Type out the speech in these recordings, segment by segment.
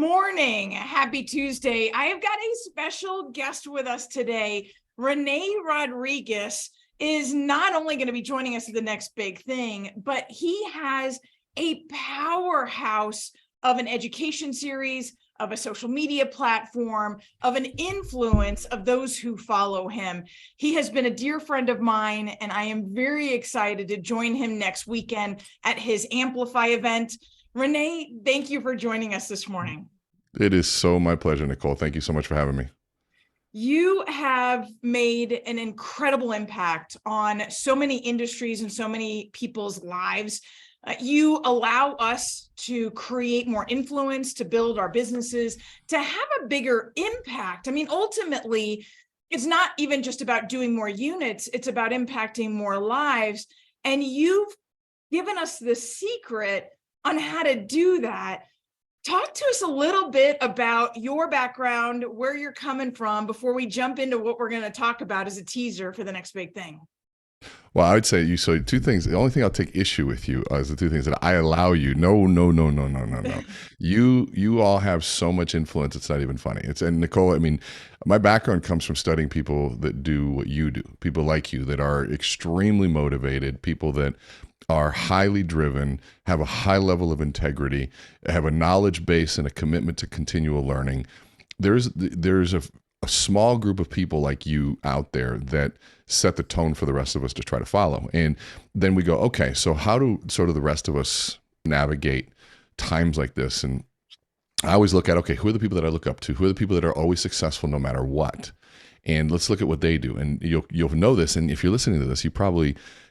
morning. Happy Tuesday. I have got a special guest with us today. Rene Rodriguez is not only going to be joining us at the next big thing, but he has a powerhouse of an education series, of a social media platform, of an influence of those who follow him. He has been a dear friend of mine, and I am very excited to join him next weekend at his Amplify event. Rene, thank you for joining us this morning. It is so my pleasure, Nicole. Thank you so much for having me. You have made an incredible impact on so many industries and so many people's lives. You allow us to create more influence, to build our businesses, to have a bigger impact. I mean, ultimately, it's not even just about doing more units, it's about impacting more lives. And you've given us the secret on how to do that. Talk to us a little bit about your background, where you're coming from, before we jump into what we're going to talk about as a teaser for the next big thing. Well, I would say so two things. The only thing I'll take issue with you is the two things that I allow you. No. You all have so much influence. It's not even funny. And Nicole, I mean, my background comes from studying people that do what you do, people like you that are extremely motivated, people that are highly driven, have a high level of integrity, have a knowledge base and a commitment to continual learning. There's a small group of people like you out there that set the tone for the rest of us to try to follow. And then we go, okay, so how do sort of the rest of us navigate times like this? And I always look at, okay, who are the people that I look up to? Who are the people that are always successful no matter what? And let's look at what they do. And you'll know this. And if you're listening to this, you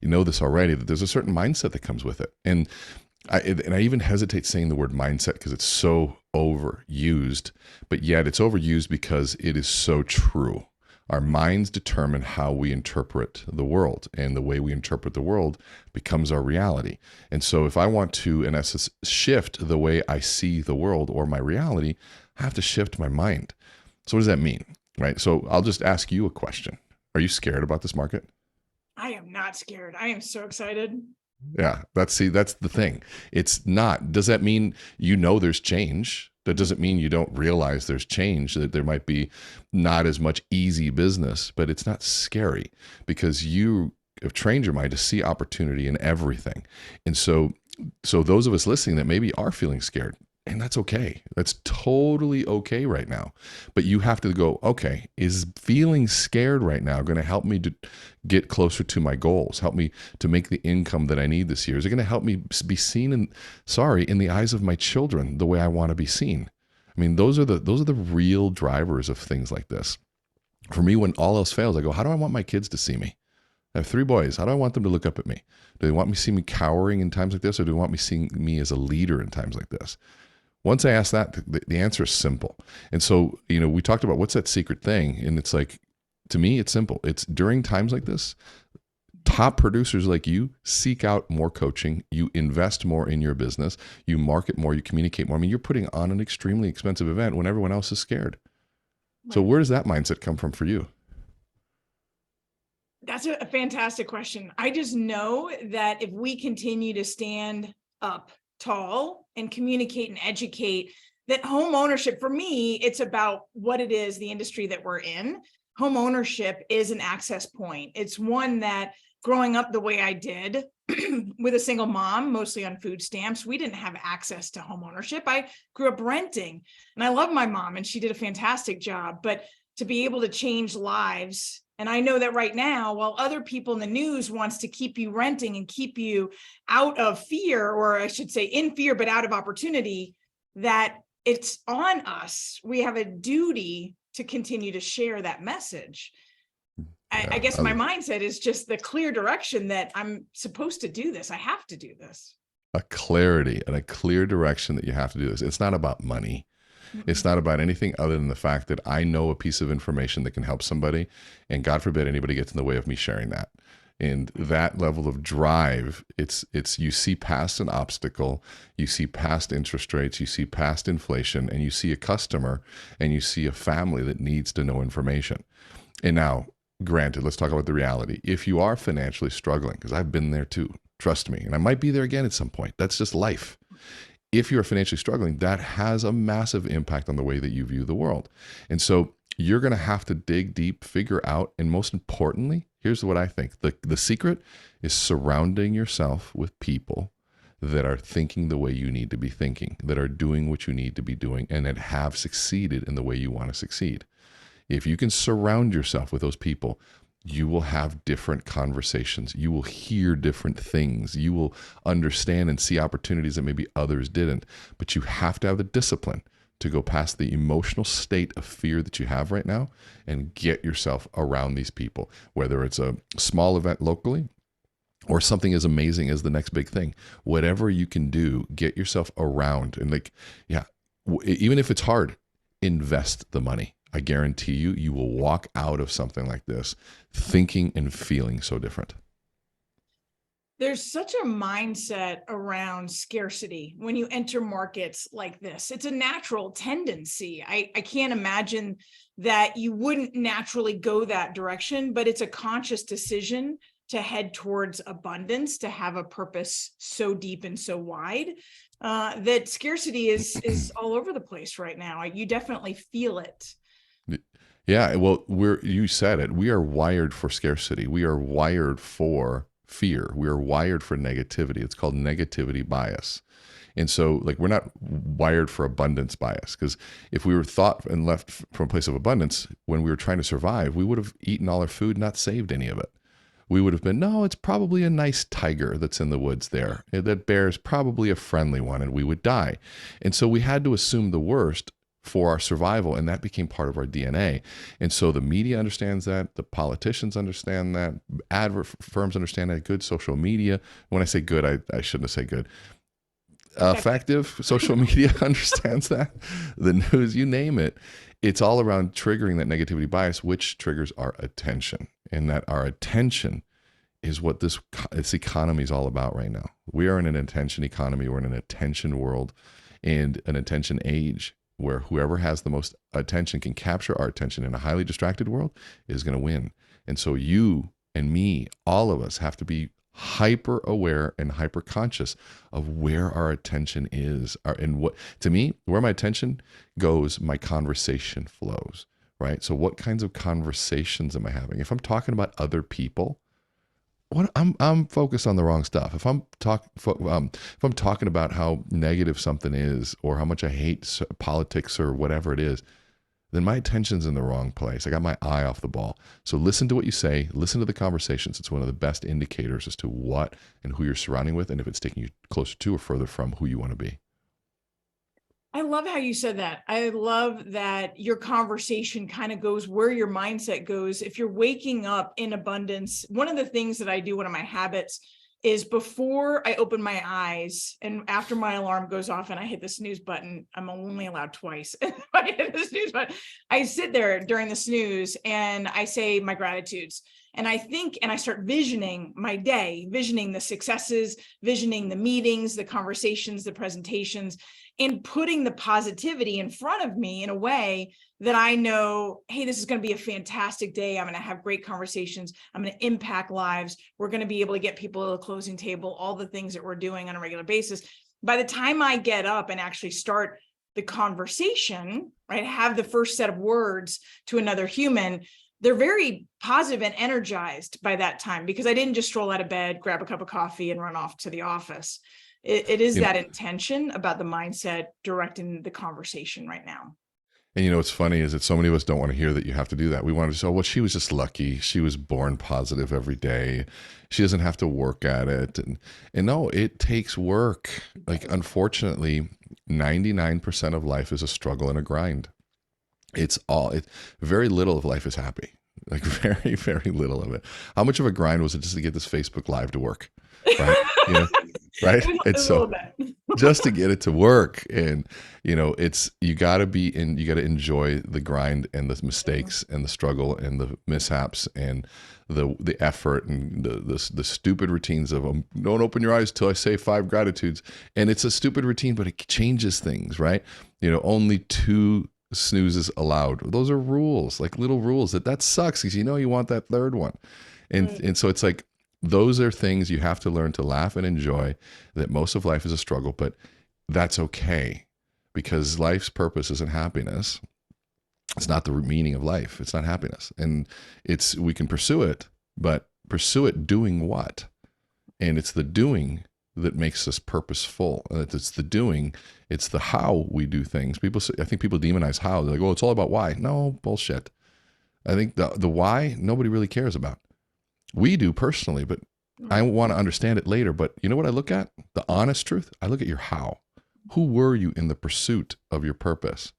know this already, that there's a certain mindset that comes with it. And I even hesitate saying the word mindset because it's so overused, but yet it's overused because it is so true. Our minds determine how we interpret the world, and the way we interpret the world becomes our reality. And so if I want to, in essence, shift the way I see the world or my reality, I have to shift my mind. So what does that mean? Right. So I'll just ask you a question. Are you scared about this market? I am not scared. I am so excited. Yeah, that's the thing. It's not. Does that mean there's change? That doesn't mean you don't realize there's change, that there might be not as much easy business, but it's not scary because you have trained your mind to see opportunity in everything. And so those of us listening that maybe are feeling scared, and that's okay. That's totally okay right now. But you have to go, okay, is feeling scared right now going to help me to get closer to my goals, help me to make the income that I need this year? Is it going to help me be seen in the eyes of my children the way I want to be seen? I mean, those are the real drivers of things like this. For me, when all else fails, I go, how do I want my kids to see me? I have 3 boys. How do I want them to look up at me? Do they want me to see me cowering in times like this, or do they want me seeing me as a leader in times like this? Once I ask that, the answer is simple. And so, we talked about what's that secret thing. And it's like, to me, it's simple. It's during times like this, top producers like you seek out more coaching. You invest more in your business. You market more. You communicate more. I mean, you're putting on an extremely expensive event when everyone else is scared. Right. So where does that mindset come from for you? That's a fantastic question. I just know that if we continue to stand up tall and communicate and educate, that home ownership, for me, it's about what it is, the industry that we're in. Home ownership is an access point. It's one that, growing up the way I did with a single mom, mostly on food stamps, we didn't have access to home ownership. I grew up renting, and I love my mom, and she did a fantastic job. But to be able to change lives, and I know that right now, while other people in the news wants to keep you renting and keep you out of fear, or I should say in fear, but out of opportunity, that it's on us. We have a duty to continue to share that message. I guess my mindset is just the clear direction that I'm supposed to do this. I have to do this. A clarity and a clear direction that you have to do this. It's not about money. It's not about anything other than the fact that I know a piece of information that can help somebody, and God forbid anybody gets in the way of me sharing that. And that level of drive, it's you see past an obstacle, you see past interest rates, you see past inflation, and you see a customer and you see a family that needs to know information. And now, granted, let's talk about the reality. If you are financially struggling, because I've been there too, trust me, and I might be there again at some point. That's just life. if you're financially struggling, that has a massive impact on the way that you view the world. And so you're going to have to dig deep, figure out, and most importantly, here's what I think. The secret is surrounding yourself with people that are thinking the way you need to be thinking, that are doing what you need to be doing, and that have succeeded in the way you want to succeed. If you can surround yourself with those people, you will have different conversations. You will hear different things. You will understand and see opportunities that maybe others didn't. But you have to have the discipline to go past the emotional state of fear that you have right now and get yourself around these people, whether it's a small event locally or something as amazing as the next big thing. Whatever you can do, get yourself around. And even if it's hard, invest the money. I guarantee you, you will walk out of something like this thinking and feeling so different. There's such a mindset around scarcity when you enter markets like this. It's a natural tendency. I can't imagine that you wouldn't naturally go that direction, but it's a conscious decision to head towards abundance, to have a purpose so deep and so wide that scarcity is all over the place right now. You definitely feel it. Yeah, well, you said it. We are wired for scarcity. We are wired for fear. We are wired for negativity. It's called negativity bias. And so we're not wired for abundance bias, because if we were thought and left from a place of abundance, when we were trying to survive, we would have eaten all our food, not saved any of it. We would have been, no, it's probably a nice tiger that's in the woods there. That bear is probably a friendly one, and we would die. And so we had to assume the worst for our survival, and that became part of our DNA. And so the media understands that, the politicians understand that, advert firms understand that, good social media. When I say good, I shouldn't have said good. Effective social media understands that. The news, you name it. It's all around triggering that negativity bias, which triggers our attention. And that our attention is what this economy is all about right now. We are in an attention economy. We're in an attention world and an attention age, where whoever has the most attention can capture our attention in a highly distracted world is going to win. And so you and me, all of us, have to be hyper aware and hyper conscious of where our attention is, and what, to me, where my attention goes, my conversation flows, right? So what kinds of conversations am I having? If I'm talking about other people, I'm focused on the wrong stuff. If I'm talking about how negative something is, or how much I hate politics or whatever it is, then my attention's in the wrong place. I got my eye off the ball. So listen to what you say. Listen to the conversations. It's one of the best indicators as to what and who you're surrounding with, and if it's taking you closer to or further from who you want to be. I love how you said that. I love that your conversation kind of goes where your mindset goes. If you're waking up in abundance, one of the things that I do, one of my habits, is before I open my eyes and after my alarm goes off and I hit the snooze button, I'm only allowed twice. I hit the snooze button. I sit there during the snooze and I say my gratitudes. And I think, and I start visioning my day, visioning the successes, visioning the meetings, the conversations, the presentations, and putting the positivity in front of me in a way that I know, hey, this is going to be a fantastic day. I'm going to have great conversations. I'm going to impact lives. We're going to be able to get people to the closing table, all the things that we're doing on a regular basis. By the time I get up and actually start the conversation, right, have the first set of words to another human, they're very positive and energized by that time, because I didn't just stroll out of bed, grab a cup of coffee and run off to the office. It is that intention about the mindset directing the conversation right now. And what's funny is that so many of us don't want to hear that you have to do that. We want to say, oh, well, she was just lucky. She was born positive every day. She doesn't have to work at it. And no, it takes work. Unfortunately, 99% of life is a struggle and a grind. Very little of life is happy. Very, very little of it. How much of a grind was it just to get this Facebook Live to work? Right? Right? And so just to get it to work, and you got to enjoy the grind and the mistakes and the struggle and the mishaps and the effort and the stupid routines of don't open your eyes till I say 5 gratitudes. And it's a stupid routine, but it changes things, right? Only 2 snoozes allowed. Those are rules, little rules that sucks, because you want that third one. And so it's those are things you have to learn to laugh and enjoy, that most of life is a struggle, but that's okay, because life's purpose isn't happiness. It's not the meaning of life. It's not happiness. And we can pursue it, but pursue it doing what? And it's the doing that makes us purposeful. It's the doing, it's the how we do things. I think people demonize how. They're like, oh, it's all about why. No, bullshit. I think the why, nobody really cares about. We do personally, but I want to understand it later. But you know what I look at? The honest truth. I look at your how. Who were you in the pursuit of your purpose?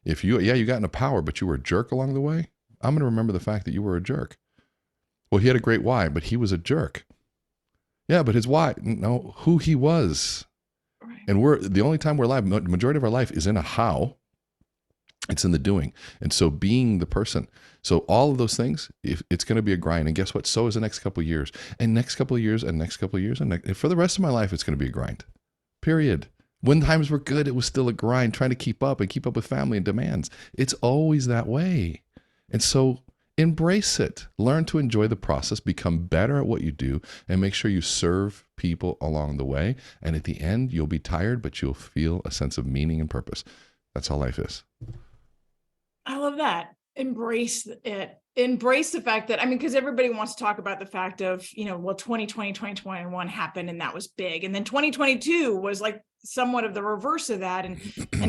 If you got into power, but you were a jerk along the way, I'm going to remember the fact that you were a jerk. Well, he had a great why, but he was a jerk. Yeah, but his why, no, who he was. Right. And the only time we're alive, the majority of our life is in a how. It's in the doing. And so being the person. So all of those things, if it's going to be a grind. And guess what? So is the next couple of years, and next couple of years, and next couple of years. And for the rest of my life, it's going to be a grind. Period. When times were good, it was still a grind, trying to keep up with family and demands. It's always that way. And so embrace it. Learn to enjoy the process, become better at what you do, and make sure you serve people along the way. And at the end, you'll be tired, but you'll feel a sense of meaning and purpose. That's how life is. I love that. Embrace it. Embrace the fact that, because everybody wants to talk about the fact of, 2020, 2021 happened and that was big. And then 2022 was like somewhat of the reverse of that. And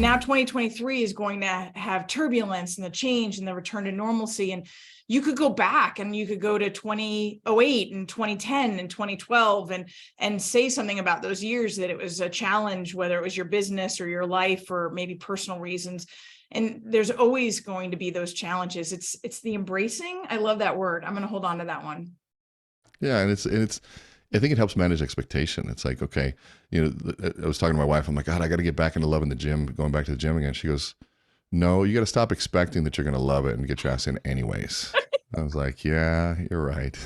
now 2023 is going to have turbulence and the change and the return to normalcy. And you could go back and you could go to 2008 and 2010 and 2012 and say something about those years, that it was a challenge, whether it was your business or your life or maybe personal reasons. And there's always going to be those challenges. It's the embracing. I love that word. I'm going to hold on to that one. Yeah. And it's, I think it helps manage expectation. It's like, okay, I was talking to my wife. I'm like, God, I got to get back into loving the gym, going back to the gym again. She goes, no, you got to stop expecting that you're going to love it and get your ass in anyways. I was like, yeah, you're right.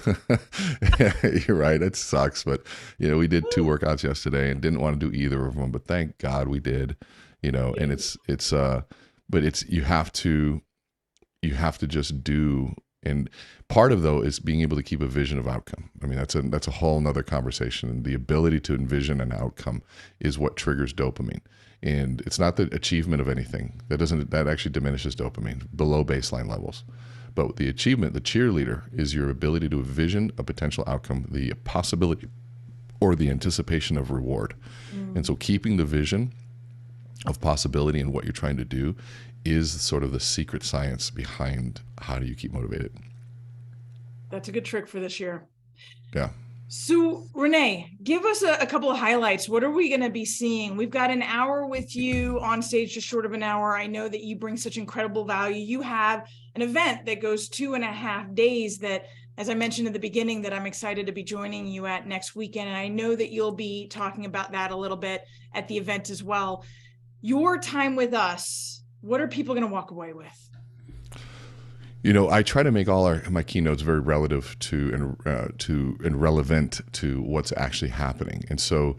You're right. It sucks. But, we did 2 workouts yesterday and didn't want to do either of them, but thank God we did, and but you have to just do. And part of, though, is being able to keep a vision of outcome. That's a whole nother conversation. And the ability to envision an outcome is what triggers dopamine. And it's not the achievement of anything that actually diminishes dopamine below baseline levels. But the achievement, the cheerleader, is your ability to envision a potential outcome, the possibility or the anticipation of reward. And so keeping the vision of possibility and what you're trying to do is sort of the secret science behind how do you keep motivated. That's a good trick for this year. Yeah. So Rene, give us a couple of highlights. What are we going to be seeing? We've got an hour with you on stage, just short of an hour. I know that you bring such incredible value. You have an event that goes 2.5 days that, as I mentioned at the beginning, that I'm excited to be joining you at next weekend. And I know that you'll be talking about that a little bit at the event as well. Your time with us, what are people going to walk away with? I try to make all my keynotes very relative to and relevant to what's actually happening. And so,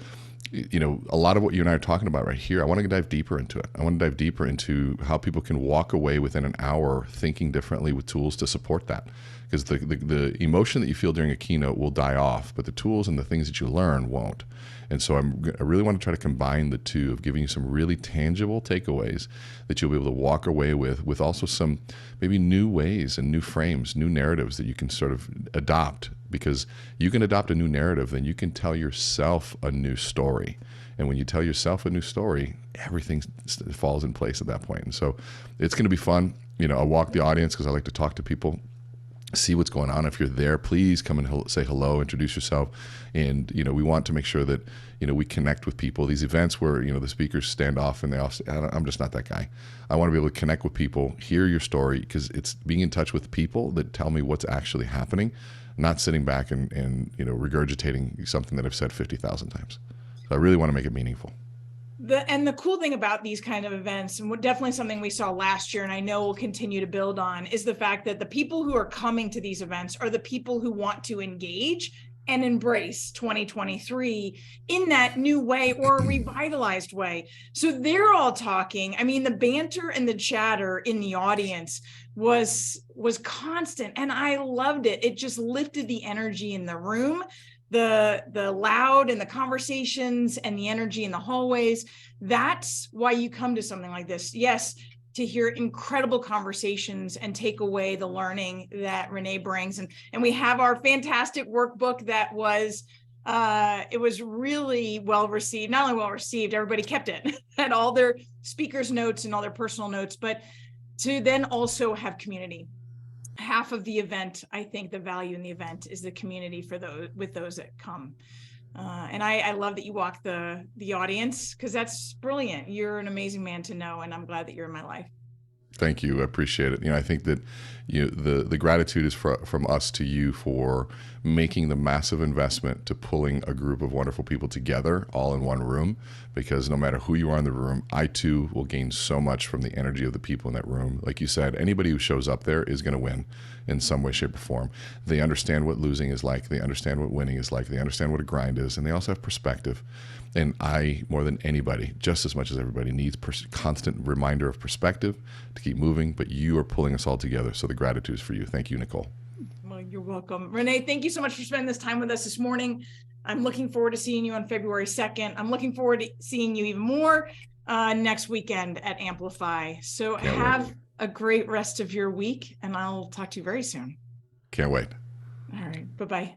a lot of what you and I are talking about right here, I want to dive deeper into it. I want to dive deeper into how people can walk away within an hour thinking differently with tools to support that. Because the emotion that you feel during a keynote will die off, but the tools and the things that you learn won't. And so I really want to try to combine the two of giving you some really tangible takeaways that you'll be able to walk away with also some maybe new ways and new frames, new narratives that you can sort of adopt. Because you can adopt a new narrative, then you can tell yourself a new story. And when you tell yourself a new story, everything falls in place at that point. And so it's going to be fun. I'll walk the audience because I like to talk to people, see what's going on. If you're there, please come and say hello, introduce yourself. And, we want to make sure that, we connect with people. These events where, the speakers stand off and they all say, I'm just not that guy. I want to be able to connect with people, hear your story, because it's being in touch with people that tell me what's actually happening, not sitting back and regurgitating something that I've said 50,000 times. So I really want to make it meaningful. The cool thing about these kind of events, and definitely something we saw last year, and I know we'll continue to build on, is the fact that the people who are coming to these events are the people who want to engage and embrace 2023 in that new way or a revitalized way. So they're all talking. The banter and the chatter in the audience was constant, and I loved it. It just lifted the energy in the room. the loud and the conversations and the energy in the hallways. That's why you come to something like this. Yes, to hear incredible conversations and take away the learning that Rene brings. And we have our fantastic workbook that was, it was really well received. Not only well received, everybody kept it, had all their speakers' notes and all their personal notes, but to then also have community. Half of the event, I think the value in the event is the community for those, with those that come. And I love that you walk the audience, because that's brilliant. You're an amazing man to know, and I'm glad that you're in my life. Thank you. I appreciate it. I think that the gratitude is from us to you for making the massive investment to pulling a group of wonderful people together all in one room, because no matter who you are in the room, I too will gain so much from the energy of the people in that room. Like you said, anybody who shows up there is going to win in some way, shape, or form. They understand what losing is like. They understand what winning is like. They understand what a grind is, and they also have perspective. And I, more than anybody, just as much as everybody, needs constant reminder of perspective to keep moving, but you are pulling us all together. So the gratitude is for you. Thank you, Nicole. Well, you're welcome. Rene, thank you so much for spending this time with us this morning. I'm looking forward to seeing you on February 2nd. I'm looking forward to seeing you even more next weekend at Amplify. So have a great rest of your week, and I'll talk to you very soon. Can't wait. All right. Bye-bye.